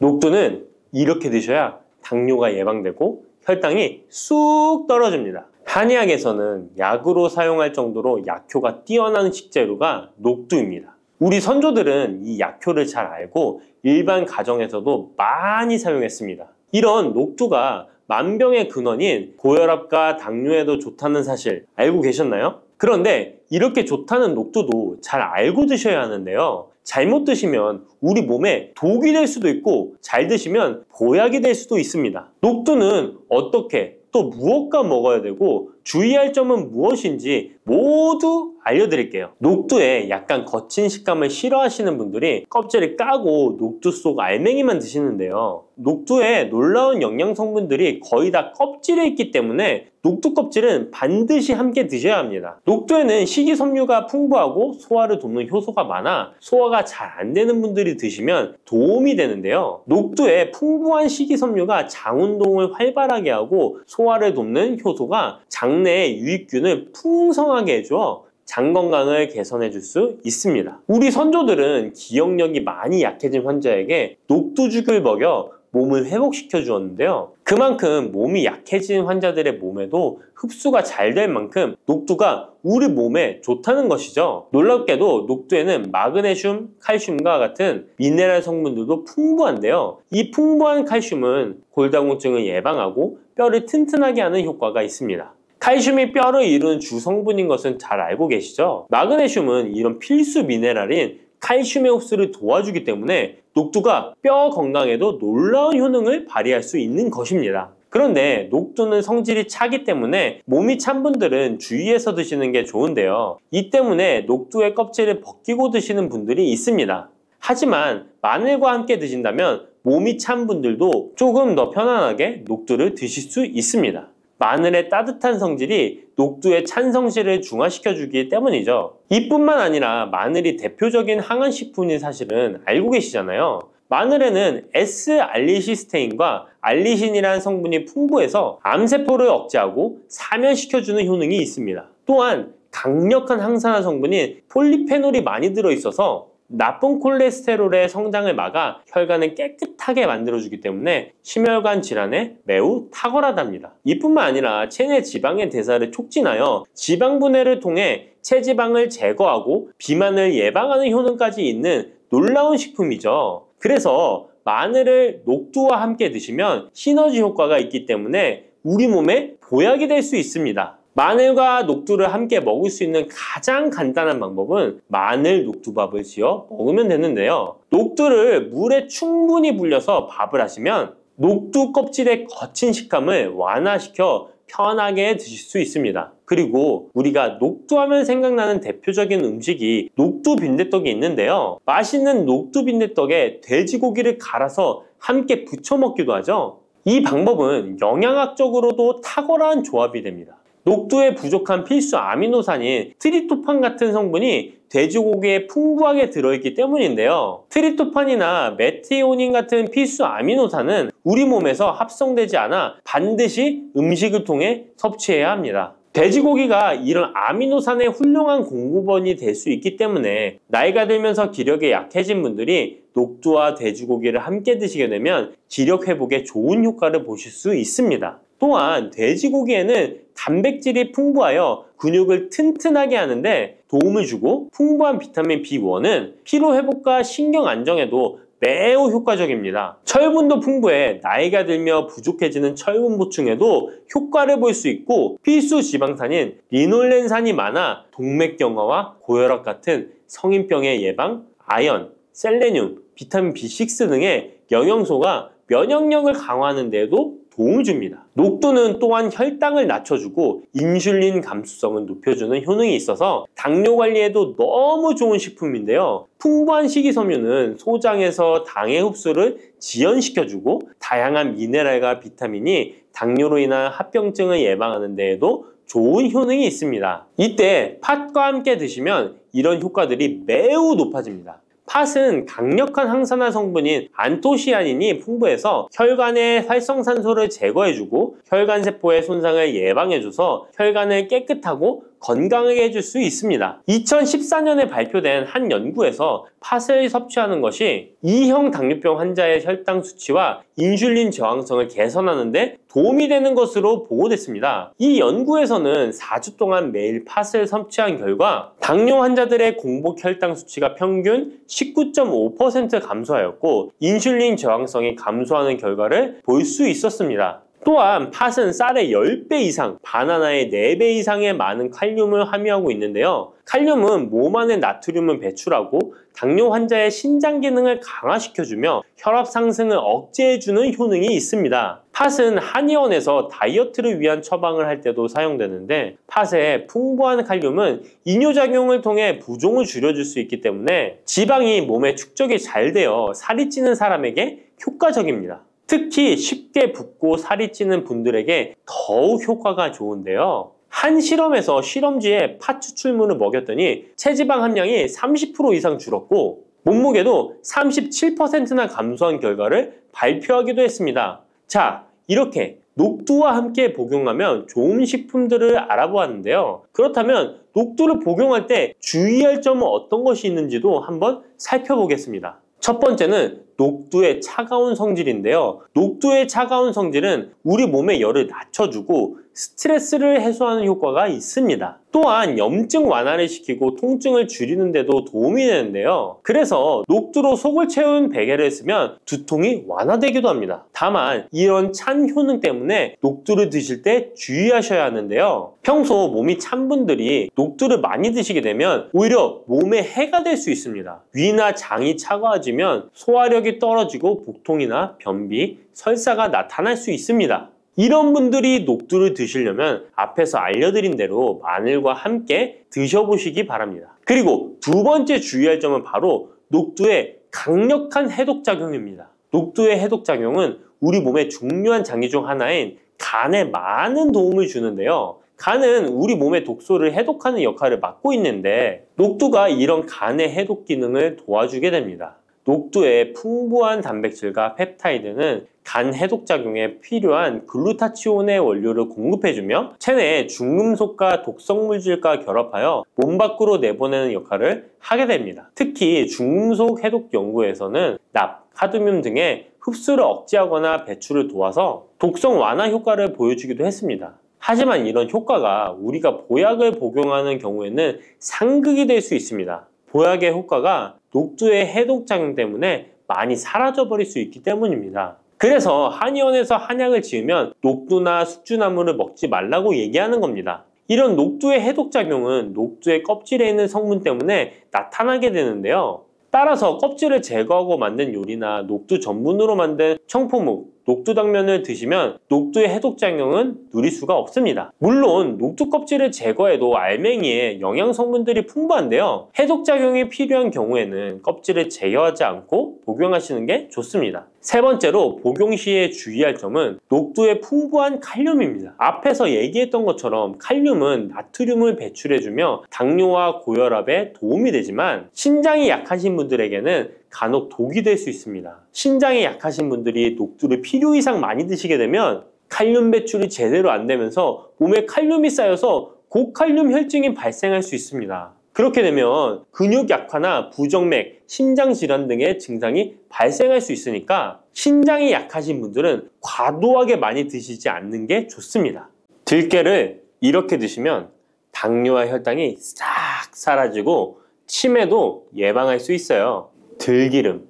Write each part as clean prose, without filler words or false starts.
녹두는 이렇게 드셔야 당뇨가 예방되고 혈당이 쑥 떨어집니다. 한의학에서는 약으로 사용할 정도로 약효가 뛰어난 식재료가 녹두입니다. 우리 선조들은 이 약효를 잘 알고 일반 가정에서도 많이 사용했습니다. 이런 녹두가 만병의 근원인 고혈압과 당뇨에도 좋다는 사실 알고 계셨나요? 그런데 이렇게 좋다는 녹두도 잘 알고 드셔야 하는데요. 잘못 드시면 우리 몸에 독이 될 수도 있고 잘 드시면 보약이 될 수도 있습니다. 녹두는 어떻게 또 무엇과 먹어야 되고 주의할 점은 무엇인지 모두 알려드릴게요. 녹두에 약간 거친 식감을 싫어하시는 분들이 껍질을 까고 녹두 속 알맹이만 드시는데요. 녹두에 놀라운 영양 성분들이 거의 다 껍질에 있기 때문에 녹두 껍질은 반드시 함께 드셔야 합니다. 녹두에는 식이섬유가 풍부하고 소화를 돕는 효소가 많아 소화가 잘 안 되는 분들이 드시면 도움이 되는데요. 녹두에 풍부한 식이섬유가 장 운동을 활발하게 하고 소화를 돕는 효소가 장내에 유익균을 풍성하게 해줘 장 건강을 개선해 줄 수 있습니다. 우리 선조들은 기억력이 많이 약해진 환자에게 녹두죽을 먹여 몸을 회복시켜 주었는데요. 그만큼 몸이 약해진 환자들의 몸에도 흡수가 잘 될 만큼 녹두가 우리 몸에 좋다는 것이죠. 놀랍게도 녹두에는 마그네슘, 칼슘과 같은 미네랄 성분들도 풍부한데요. 이 풍부한 칼슘은 골다공증을 예방하고 뼈를 튼튼하게 하는 효과가 있습니다. 칼슘이 뼈를 이루는 주성분인 것은 잘 알고 계시죠? 마그네슘은 이런 필수 미네랄인 칼슘의 흡수를 도와주기 때문에 녹두가 뼈 건강에도 놀라운 효능을 발휘할 수 있는 것입니다. 그런데 녹두는 성질이 차기 때문에 몸이 찬 분들은 주의해서 드시는 게 좋은데요. 이 때문에 녹두의 껍질을 벗기고 드시는 분들이 있습니다. 하지만 마늘과 함께 드신다면 몸이 찬 분들도 조금 더 편안하게 녹두를 드실 수 있습니다. 마늘의 따뜻한 성질이 녹두의 찬 성질을 중화시켜주기 때문이죠. 이뿐만 아니라 마늘이 대표적인 항암식품인 사실은 알고 계시잖아요. 마늘에는 S알리시스테인과 알리신이라는 성분이 풍부해서 암세포를 억제하고 사면시켜주는 효능이 있습니다. 또한 강력한 항산화 성분인 폴리페놀이 많이 들어있어서 나쁜 콜레스테롤의 성장을 막아 혈관을 깨끗하게 만들어주기 때문에 심혈관 질환에 매우 탁월하답니다. 이뿐만 아니라 체내 지방의 대사를 촉진하여 지방 분해를 통해 체지방을 제거하고 비만을 예방하는 효능까지 있는 놀라운 식품이죠. 그래서 마늘을 녹두와 함께 드시면 시너지 효과가 있기 때문에 우리 몸에 보약이 될 수 있습니다. 마늘과 녹두를 함께 먹을 수 있는 가장 간단한 방법은 마늘 녹두밥을 지어 먹으면 되는데요. 녹두를 물에 충분히 불려서 밥을 하시면 녹두 껍질의 거친 식감을 완화시켜 편하게 드실 수 있습니다. 그리고 우리가 녹두하면 생각나는 대표적인 음식이 녹두 빈대떡이 있는데요. 맛있는 녹두 빈대떡에 돼지고기를 갈아서 함께 부쳐 먹기도 하죠. 이 방법은 영양학적으로도 탁월한 조합이 됩니다. 녹두에 부족한 필수 아미노산인 트리토판 같은 성분이 돼지고기에 풍부하게 들어있기 때문인데요. 트리토판이나 메티오닌 같은 필수 아미노산은 우리 몸에서 합성되지 않아 반드시 음식을 통해 섭취해야 합니다. 돼지고기가 이런 아미노산의 훌륭한 공급원이 될 수 있기 때문에 나이가 들면서 기력이 약해진 분들이 녹두와 돼지고기를 함께 드시게 되면 기력 회복에 좋은 효과를 보실 수 있습니다. 또한 돼지고기에는 단백질이 풍부하여 근육을 튼튼하게 하는데 도움을 주고 풍부한 비타민 B1은 피로 회복과 신경 안정에도 매우 효과적입니다. 철분도 풍부해 나이가 들며 부족해지는 철분 보충에도 효과를 볼 수 있고 필수 지방산인 리놀렌산이 많아 동맥경화와 고혈압 같은 성인병의 예방, 아연, 셀레늄, 비타민 B6 등의 영양소가 면역력을 강화하는 데에도 도움을 줍니다. 녹두는 또한 혈당을 낮춰주고 인슐린 감수성을 높여주는 효능이 있어서 당뇨 관리에도 너무 좋은 식품인데요. 풍부한 식이섬유는 소장에서 당의 흡수를 지연시켜주고 다양한 미네랄과 비타민이 당뇨로 인한 합병증을 예방하는 데에도 좋은 효능이 있습니다. 이때 팥과 함께 드시면 이런 효과들이 매우 높아집니다. 팥은 강력한 항산화 성분인 안토시아닌이 풍부해서 혈관의 활성산소를 제거해주고 혈관세포의 손상을 예방해줘서 혈관을 깨끗하고 건강하게 해줄 수 있습니다. 2014년에 발표된 한 연구에서 팥을 섭취하는 것이 2형 당뇨병 환자의 혈당 수치와 인슐린 저항성을 개선하는 데 도움이 되는 것으로 보고됐습니다. 이 연구에서는 4주 동안 매일 팥을 섭취한 결과 당뇨 환자들의 공복 혈당 수치가 평균 19.5% 감소하였고 인슐린 저항성이 감소하는 결과를 볼 수 있었습니다. 또한 팥은 쌀의 10배 이상, 바나나의 4배 이상의 많은 칼륨을 함유하고 있는데요. 칼륨은 몸 안에 나트륨을 배출하고 당뇨 환자의 신장 기능을 강화시켜주며 혈압 상승을 억제해주는 효능이 있습니다. 팥은 한의원에서 다이어트를 위한 처방을 할 때도 사용되는데 팥의 풍부한 칼륨은 이뇨작용을 통해 부종을 줄여줄 수 있기 때문에 지방이 몸에 축적이 잘 되어 살이 찌는 사람에게 효과적입니다. 특히 쉽게 붓고 살이 찌는 분들에게 더욱 효과가 좋은데요. 한 실험에서 실험쥐에 팥 추출물을 먹였더니 체지방 함량이 30% 이상 줄었고 몸무게도 37%나 감소한 결과를 발표하기도 했습니다. 자, 이렇게 녹두와 함께 복용하면 좋은 식품들을 알아보았는데요. 그렇다면 녹두를 복용할 때 주의할 점은 어떤 것이 있는지도 한번 살펴보겠습니다. 첫 번째는 녹두의 차가운 성질인데요. 녹두의 차가운 성질은 우리 몸의 열을 낮춰주고 스트레스를 해소하는 효과가 있습니다. 또한 염증 완화를 시키고 통증을 줄이는 데도 도움이 되는데요. 그래서 녹두로 속을 채운 베개를 쓰면 두통이 완화되기도 합니다. 다만 이런 찬 효능 때문에 녹두를 드실 때 주의하셔야 하는데요. 평소 몸이 찬 분들이 녹두를 많이 드시게 되면 오히려 몸에 해가 될 수 있습니다. 위나 장이 차가워지면 소화력이 떨어지고 복통이나 변비, 설사가 나타날 수 있습니다. 이런 분들이 녹두를 드시려면 앞에서 알려드린 대로 마늘과 함께 드셔보시기 바랍니다. 그리고 두 번째 주의할 점은 바로 녹두의 강력한 해독작용입니다. 녹두의 해독작용은 우리 몸의 중요한 장기 중 하나인 간에 많은 도움을 주는데요. 간은 우리 몸의 독소를 해독하는 역할을 맡고 있는데 녹두가 이런 간의 해독 기능을 도와주게 됩니다. 녹두의 풍부한 단백질과 펩타이드는 간 해독작용에 필요한 글루타치온의 원료를 공급해주며 체내의 중금속과 독성물질과 결합하여 몸 밖으로 내보내는 역할을 하게 됩니다. 특히 중금속 해독 연구에서는 납, 카드뮴 등의 흡수를 억제하거나 배출을 도와서 독성 완화 효과를 보여주기도 했습니다. 하지만 이런 효과가 우리가 보약을 복용하는 경우에는 상극이 될 수 있습니다. 보약의 효과가 녹두의 해독작용 때문에 많이 사라져버릴 수 있기 때문입니다. 그래서 한의원에서 한약을 지으면 녹두나 숙주나물을 먹지 말라고 얘기하는 겁니다. 이런 녹두의 해독작용은 녹두의 껍질에 있는 성분 때문에 나타나게 되는데요. 따라서 껍질을 제거하고 만든 요리나 녹두 전분으로 만든 청포묵, 녹두당면을 드시면 녹두의 해독작용은 누릴 수가 없습니다. 물론 녹두 껍질을 제거해도 알맹이에 영양성분들이 풍부한데요. 해독작용이 필요한 경우에는 껍질을 제거하지 않고 복용하시는 게 좋습니다. 세 번째로 복용 시에 주의할 점은 녹두의 풍부한 칼륨입니다. 앞에서 얘기했던 것처럼 칼륨은 나트륨을 배출해주며 당뇨와 고혈압에 도움이 되지만 신장이 약하신 분들에게는 간혹 독이 될 수 있습니다. 신장이 약하신 분들이 녹두를 필요 이상 많이 드시게 되면 칼륨 배출이 제대로 안 되면서 몸에 칼륨이 쌓여서 고칼륨 혈증이 발생할 수 있습니다. 그렇게 되면 근육 약화나 부정맥, 심장 질환 등의 증상이 발생할 수 있으니까 신장이 약하신 분들은 과도하게 많이 드시지 않는 게 좋습니다. 들깨를 이렇게 드시면 당뇨와 혈당이 싹 사라지고 치매도 예방할 수 있어요. 들기름,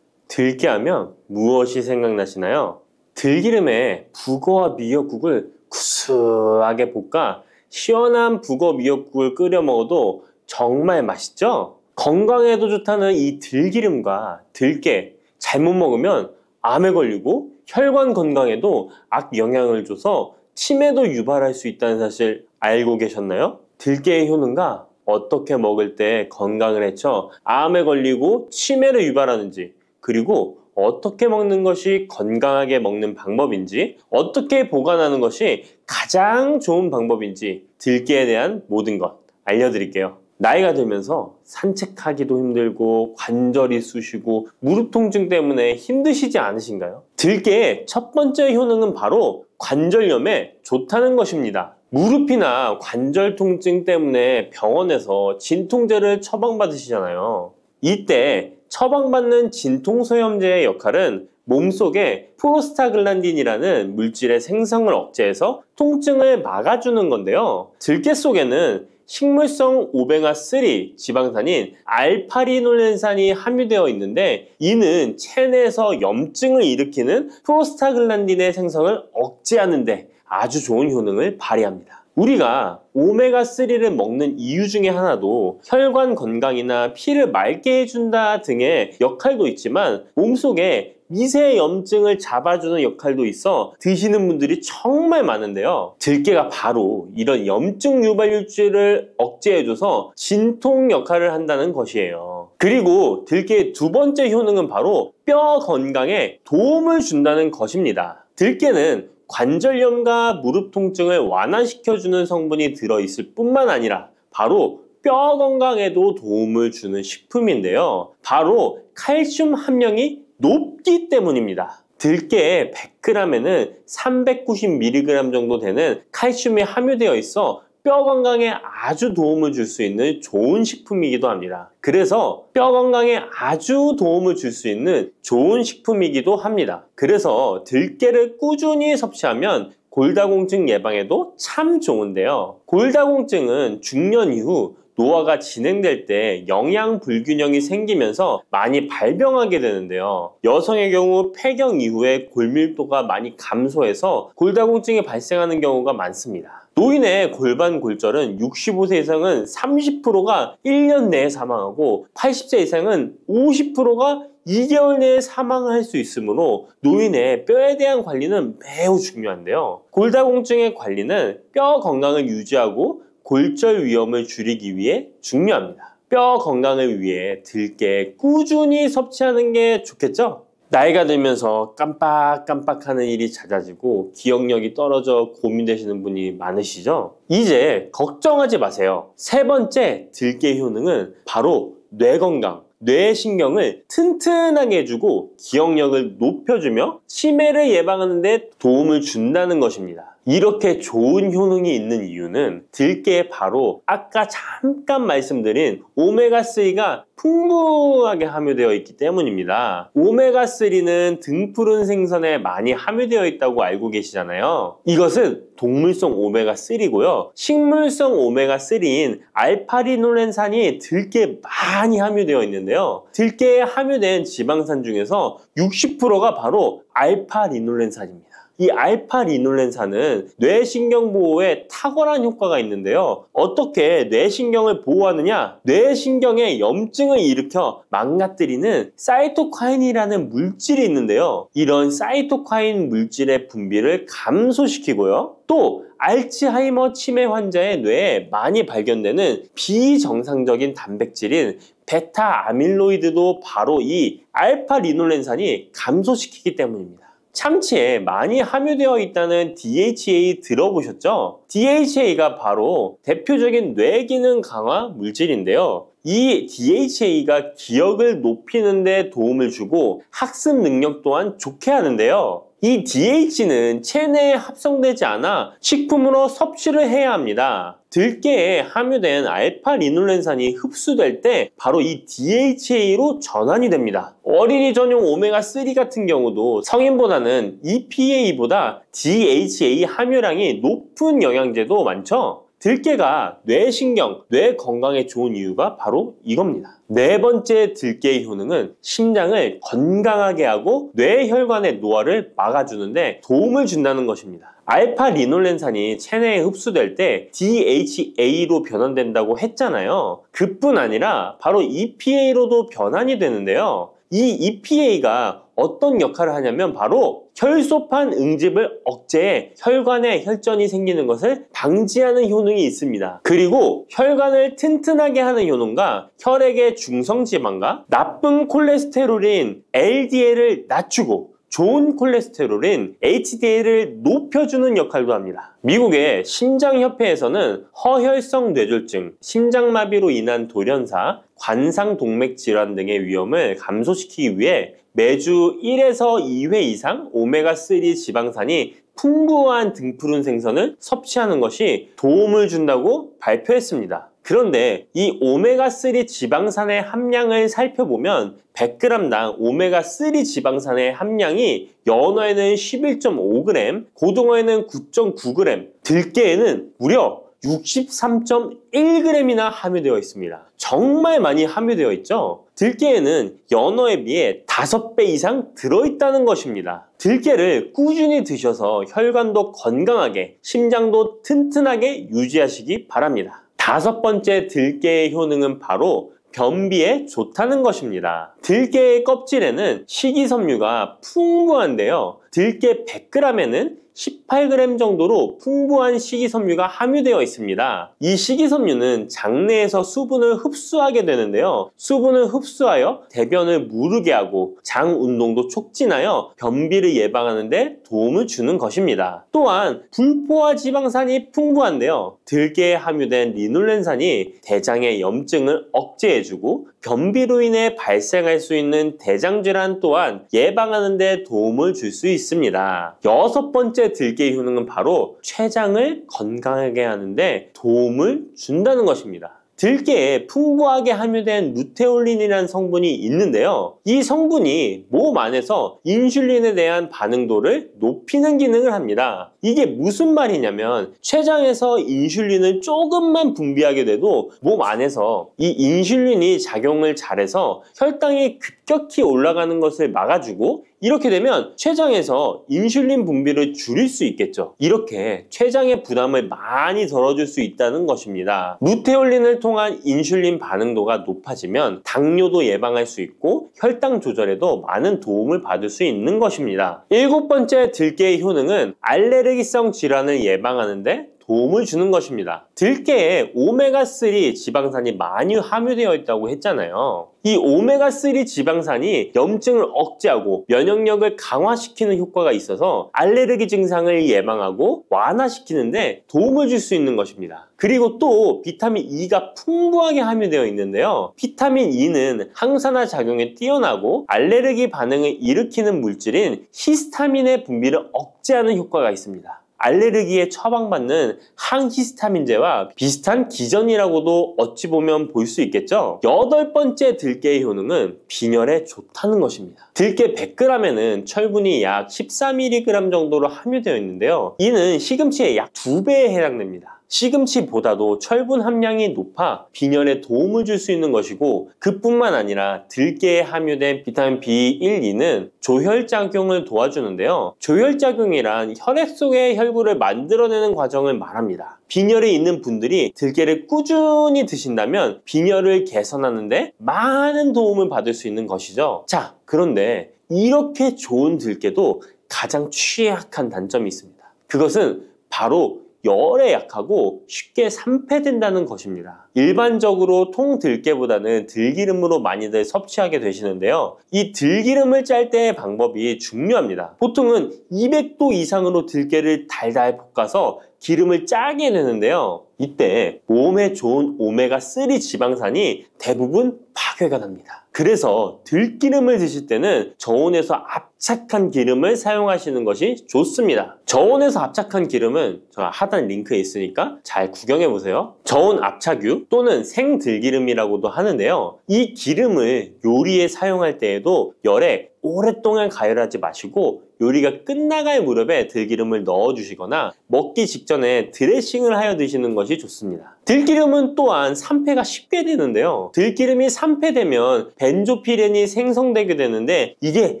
들깨하면 무엇이 생각나시나요? 들기름에 북어와 미역국을 구수하게 볶아 시원한 북어 미역국을 끓여 먹어도 정말 맛있죠? 건강에도 좋다는 이 들기름과 들깨 잘못 먹으면 암에 걸리고 혈관 건강에도 악영향을 줘서 치매도 유발할 수 있다는 사실 알고 계셨나요? 들깨의 효능과 어떻게 먹을 때 건강을 해쳐 암에 걸리고 치매를 유발하는지, 그리고 어떻게 먹는 것이 건강하게 먹는 방법인지, 어떻게 보관하는 것이 가장 좋은 방법인지 들깨에 대한 모든 것 알려드릴게요. 나이가 들면서 산책하기도 힘들고 관절이 쑤시고 무릎 통증 때문에 힘드시지 않으신가요? 들깨의 첫 번째 효능은 바로 관절염에 좋다는 것입니다. 무릎이나 관절 통증 때문에 병원에서 진통제를 처방받으시잖아요. 이때 처방받는 진통소염제의 역할은 몸속에 프로스타글란딘이라는 물질의 생성을 억제해서 통증을 막아주는 건데요. 들깨 속에는 식물성 오메가3 지방산인 알파리놀렌산이 함유되어 있는데, 이는 체내에서 염증을 일으키는 프로스타글란딘의 생성을 억제하는 데 아주 좋은 효능을 발휘합니다. 우리가 오메가3를 먹는 이유 중에 하나도 혈관 건강이나 피를 맑게 해준다 등의 역할도 있지만, 몸속에 미세 염증을 잡아주는 역할도 있어 드시는 분들이 정말 많은데요. 들깨가 바로 이런 염증 유발물질을 억제해줘서 진통 역할을 한다는 것이에요. 그리고 들깨의 두 번째 효능은 바로 뼈 건강에 도움을 준다는 것입니다. 들깨는 관절염과 무릎 통증을 완화시켜주는 성분이 들어있을 뿐만 아니라 바로 뼈 건강에도 도움을 주는 식품인데요. 바로 칼슘 함량이 높기 때문입니다. 들깨의 100g에는 390mg 정도 되는 칼슘이 함유되어 있어 뼈 건강에 아주 도움을 줄 수 있는 좋은 식품이기도 합니다. 그래서 뼈 건강에 아주 도움을 줄 수 있는 좋은 식품이기도 합니다. 그래서 들깨를 꾸준히 섭취하면 골다공증 예방에도 참 좋은데요. 골다공증은 중년 이후 노화가 진행될 때 영양 불균형이 생기면서 많이 발병하게 되는데요. 여성의 경우 폐경 이후에 골밀도가 많이 감소해서 골다공증이 발생하는 경우가 많습니다. 노인의 골반 골절은 65세 이상은 30%가 1년 내에 사망하고 80세 이상은 50%가 2개월 내에 사망할 수 있으므로 노인의 뼈에 대한 관리는 매우 중요한데요. 골다공증의 관리는 뼈 건강을 유지하고 골절 위험을 줄이기 위해 중요합니다. 뼈 건강을 위해 들깨 꾸준히 섭취하는 게 좋겠죠? 나이가 들면서 깜빡깜빡하는 일이 잦아지고 기억력이 떨어져 고민되시는 분이 많으시죠? 이제 걱정하지 마세요. 세 번째 들깨 효능은 바로 뇌 건강, 뇌신경을 튼튼하게 해주고 기억력을 높여주며 치매를 예방하는 데 도움을 준다는 것입니다. 이렇게 좋은 효능이 있는 이유는 들깨에 바로 아까 잠깐 말씀드린 오메가3가 풍부하게 함유되어 있기 때문입니다. 오메가3는 등푸른 생선에 많이 함유되어 있다고 알고 계시잖아요. 이것은 동물성 오메가3고요. 식물성 오메가3인 알파리놀렌산이 들깨에 많이 함유되어 있는데요. 들깨에 함유된 지방산 중에서 60%가 바로 알파리놀렌산입니다. 이 알파리놀렌산은 뇌신경 보호에 탁월한 효과가 있는데요. 어떻게 뇌신경을 보호하느냐? 뇌신경에 염증을 일으켜 망가뜨리는 사이토카인이라는 물질이 있는데요. 이런 사이토카인 물질의 분비를 감소시키고요. 또 알츠하이머 치매 환자의 뇌에 많이 발견되는 비정상적인 단백질인 베타 아밀로이드도 바로 이 알파리놀렌산이 감소시키기 때문입니다. 참치에 많이 함유되어 있다는 DHA 들어보셨죠? DHA가 바로 대표적인 뇌기능 강화 물질인데요. 이 DHA가 기억을 높이는 데 도움을 주고 학습 능력 또한 좋게 하는데요. 이 DH는 체내에 합성되지 않아 식품으로 섭취를 해야 합니다. 들깨에 함유된 알파리놀렌산이 흡수될 때 바로 이 DHA로 전환이 됩니다. 어린이 전용 오메가3 같은 경우도 성인보다는 EPA보다 DHA 함유량이 높은 영양제도 많죠? 들깨가 뇌신경, 뇌 건강에 좋은 이유가 바로 이겁니다. 네 번째 들깨의 효능은 심장을 건강하게 하고 뇌혈관의 노화를 막아주는데 도움을 준다는 것입니다. 알파리놀렌산이 체내에 흡수될 때 DHA로 변환된다고 했잖아요. 그뿐 아니라 바로 EPA로도 변환이 되는데요. 이 EPA가 어떤 역할을 하냐면 바로 혈소판 응집을 억제해 혈관에 혈전이 생기는 것을 방지하는 효능이 있습니다. 그리고 혈관을 튼튼하게 하는 효능과 혈액의 중성지방과 나쁜 콜레스테롤인 LDL을 낮추고 좋은 콜레스테롤인 HDL을 높여주는 역할도 합니다. 미국의 심장협회에서는 허혈성 뇌졸중, 심장마비로 인한 돌연사, 관상동맥 질환 등의 위험을 감소시키기 위해 매주 1에서 2회 이상 오메가3 지방산이 풍부한 등푸른 생선을 섭취하는 것이 도움을 준다고 발표했습니다. 그런데 이 오메가3 지방산의 함량을 살펴보면 100g당 오메가3 지방산의 함량이 연어에는 11.5g, 고등어에는 9.9g, 들깨에는 무려 63.1g이나 함유되어 있습니다. 정말 많이 함유되어 있죠? 들깨에는 연어에 비해 5배 이상 들어있다는 것입니다. 들깨를 꾸준히 드셔서 혈관도 건강하게, 심장도 튼튼하게 유지하시기 바랍니다. 5번째 들깨의 효능은 바로 변비에 좋다는 것입니다. 들깨의 껍질에는 식이섬유가 풍부한데요. 들깨 100g에는 18g 정도로 풍부한 식이섬유가 함유되어 있습니다. 이 식이섬유는 장내에서 수분을 흡수하게 되는데요. 수분을 흡수하여 대변을 무르게 하고 장 운동도 촉진하여 변비를 예방하는 데 도움을 주는 것입니다. 또한 불포화 지방산이 풍부한데요. 들깨에 함유된 리놀렌산이 대장의 염증을 억제해주고 변비로 인해 발생할 수 있는 대장질환 또한 예방하는 데 도움을 줄 수 있습니다. 6번째 들깨의 효능은 바로 췌장을 건강하게 하는데 도움을 준다는 것입니다. 들깨에 풍부하게 함유된 루테올린이라는 성분이 있는데요. 이 성분이 몸 안에서 인슐린에 대한 반응도를 높이는 기능을 합니다. 이게 무슨 말이냐면 췌장에서 인슐린을 조금만 분비하게 돼도 몸 안에서 이 인슐린이 작용을 잘해서 혈당이 급격히 올라가는 것을 막아주고 이렇게 되면 췌장에서 인슐린 분비를 줄일 수 있겠죠. 이렇게 췌장의 부담을 많이 덜어줄 수 있다는 것입니다. 루테올린을 통한 인슐린 반응도가 높아지면 당뇨도 예방할 수 있고 혈당 조절에도 많은 도움을 받을 수 있는 것입니다. 7번째 들깨의 효능은 알레르기성 질환을 예방하는 데 도움을 주는 것입니다. 들깨에 오메가3 지방산이 많이 함유되어 있다고 했잖아요. 이 오메가3 지방산이 염증을 억제하고 면역력을 강화시키는 효과가 있어서 알레르기 증상을 예방하고 완화시키는데 도움을 줄 수 있는 것입니다. 그리고 또 비타민 E가 풍부하게 함유되어 있는데요. 비타민 E는 항산화 작용에 뛰어나고 알레르기 반응을 일으키는 물질인 히스타민의 분비를 억제하는 효과가 있습니다. 알레르기에 처방받는 항히스타민제와 비슷한 기전이라고도 어찌 보면 볼 수 있겠죠. 8번째 들깨의 효능은 빈혈에 좋다는 것입니다. 들깨 100g에는 철분이 약 14mg 정도로 함유되어 있는데요. 이는 시금치의 약 2배에 해당됩니다. 시금치보다도 철분 함량이 높아 빈혈에 도움을 줄 수 있는 것이고 그뿐만 아니라 들깨에 함유된 비타민 B1, 2는 조혈작용을 도와주는데요. 조혈작용이란 혈액 속의 혈구를 만들어내는 과정을 말합니다. 빈혈이 있는 분들이 들깨를 꾸준히 드신다면 빈혈을 개선하는 데 많은 도움을 받을 수 있는 것이죠. 자, 그런데 이렇게 좋은 들깨도 가장 취약한 단점이 있습니다. 그것은 바로 열에 약하고 쉽게 산패된다는 것입니다. 일반적으로 통들깨보다는 들기름으로 많이들 섭취하게 되시는데요. 이 들기름을 짤 때의 방법이 중요합니다. 보통은 200도 이상으로 들깨를 달달 볶아서 기름을 짜게 되는데요. 이때 몸에 좋은 오메가3 지방산이 대부분 파괴가 됩니다. 그래서 들기름을 드실 때는 저온에서 압착한 기름을 사용하시는 것이 좋습니다. 저온에서 압착한 기름은 제가 하단 링크에 있으니까 잘 구경해 보세요. 저온 압착유 또는 생들기름이라고도 하는데요. 이 기름을 요리에 사용할 때에도 열에 오랫동안 가열하지 마시고 요리가 끝나갈 무렵에 들기름을 넣어주시거나 먹기 직전에 드레싱을 하여 드시는 것이 좋습니다. 들기름은 또한 산패가 쉽게 되는데요. 들기름이 산패되면 벤조피렌이 생성되게 되는데 이게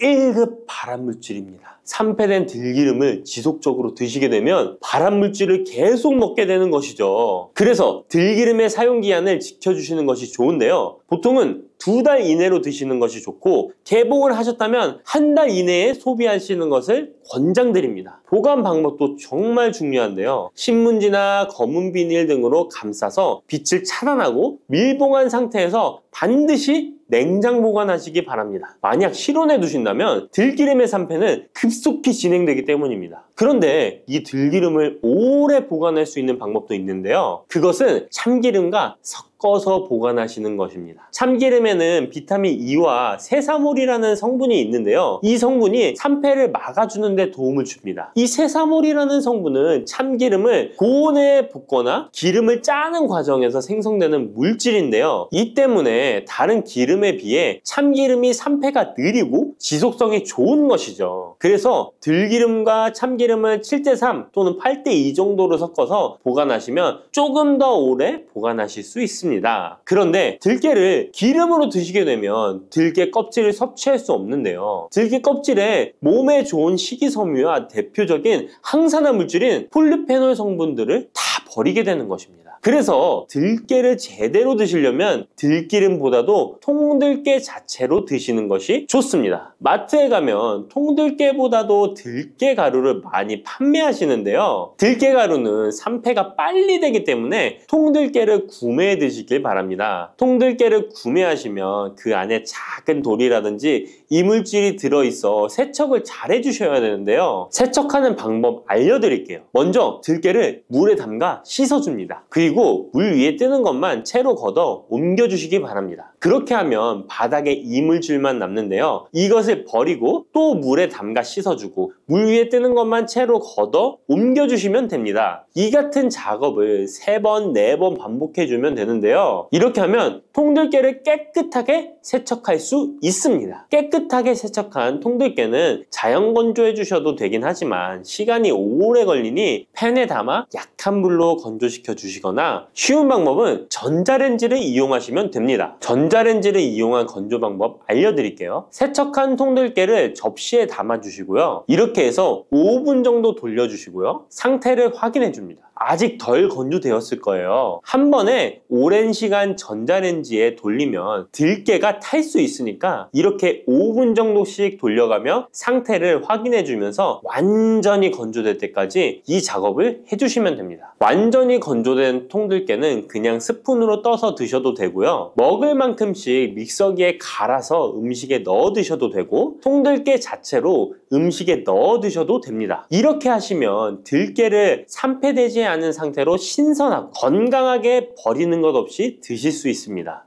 1급 발암물질입니다. 산패된 들기름을 지속적으로 드시게 되면 발암물질을 계속 먹게 되는 것이죠. 그래서 들기름의 사용기한을 지켜주시는 것이 좋은데요. 보통은 2달 이내로 드시는 것이 좋고 개봉을 하셨다면 1달 이내에 소비하시는 것을 권장드립니다. 보관 방법도 정말 중요한데요. 신문지나 검은 비닐 등으로 감싸서 빛을 차단하고 밀봉한 상태에서 반드시 냉장 보관하시기 바랍니다. 만약 실온에 두신다면 들기름의 산패는 급속히 진행되기 때문입니다. 그런데 이 들기름을 오래 보관할 수 있는 방법도 있는데요. 그것은 참기름과 섞어서 보관하시는 것입니다. 참기름에는 비타민 E와 세사몰이라는 성분이 있는데요. 이 성분이 산패를 막아주는 데 도움을 줍니다. 이 세사몰이라는 성분은 참기름을 고온에 볶거나 기름을 짜는 과정에서 생성되는 물질인데요. 이 때문에 다른 기름에 비해 참기름이 산패가 느리고 지속성이 좋은 것이죠. 그래서 들기름과 참기름을 7:3 또는 8:2 정도로 섞어서 보관하시면 조금 더 오래 보관하실 수 있습니다. 그런데 들깨를 기름으로 드시게 되면 들깨 껍질을 섭취할 수 없는데요. 들깨 껍질에 몸에 좋은 식이섬유와 대표적인 항산화 물질인 폴리페놀 성분들을 다 버리게 되는 것입니다. 그래서 들깨를 제대로 드시려면 들기름보다도 통들깨 자체로 드시는 것이 좋습니다. 마트에 가면 통들깨보다도 들깨 가루를 많이 판매하시는데요. 들깨 가루는 산패가 빨리 되기 때문에 통들깨를 구매해 드시길 바랍니다. 통들깨를 구매하시면 그 안에 작은 돌이라든지 이물질이 들어있어 세척을 잘 해주셔야 되는데요. 세척하는 방법 알려드릴게요. 먼저 들깨를 물에 담가 씻어줍니다. 그리고 물 위에 뜨는 것만 채로 걷어 옮겨주시기 바랍니다. 그렇게 하면 바닥에 이물질만 남는데요. 이것을 버리고 또 물에 담가 씻어주고 물 위에 뜨는 것만 채로 걷어 옮겨주시면 됩니다. 이 같은 작업을 3번, 4번 반복해주면 되는데요. 이렇게 하면 통들깨를 깨끗하게 세척할 수 있습니다. 깨끗하게 세척한 통들깨는 자연 건조해 주셔도 되긴 하지만 시간이 오래 걸리니 팬에 담아 약한 불로 건조시켜 주시거나 쉬운 방법은 전자레인지를 이용하시면 됩니다. 전자레인지를 이용한 건조 방법 알려드릴게요. 세척한 통들깨를 접시에 담아 주시고요. 이렇게 해서 5분 정도 돌려주시고요. 상태를 확인해 줍니다. 아직 덜 건조되었을 거예요. 한 번에 오랜 시간 전자레인지에 돌리면 들깨가 탈 수 있으니까 이렇게 5분 정도씩 돌려가며 상태를 확인해 주면서 완전히 건조될 때까지 이 작업을 해주시면 됩니다. 완전히 건조된 통들깨는 그냥 스푼으로 떠서 드셔도 되고요. 먹을 만큼씩 믹서기에 갈아서 음식에 넣어 드셔도 되고 통들깨 자체로 음식에 넣어 드셔도 됩니다. 이렇게 하시면 들깨를 산패되지 않은 상태로 신선하고 건강하게 버리는 것 없이 드실 수 있습니다.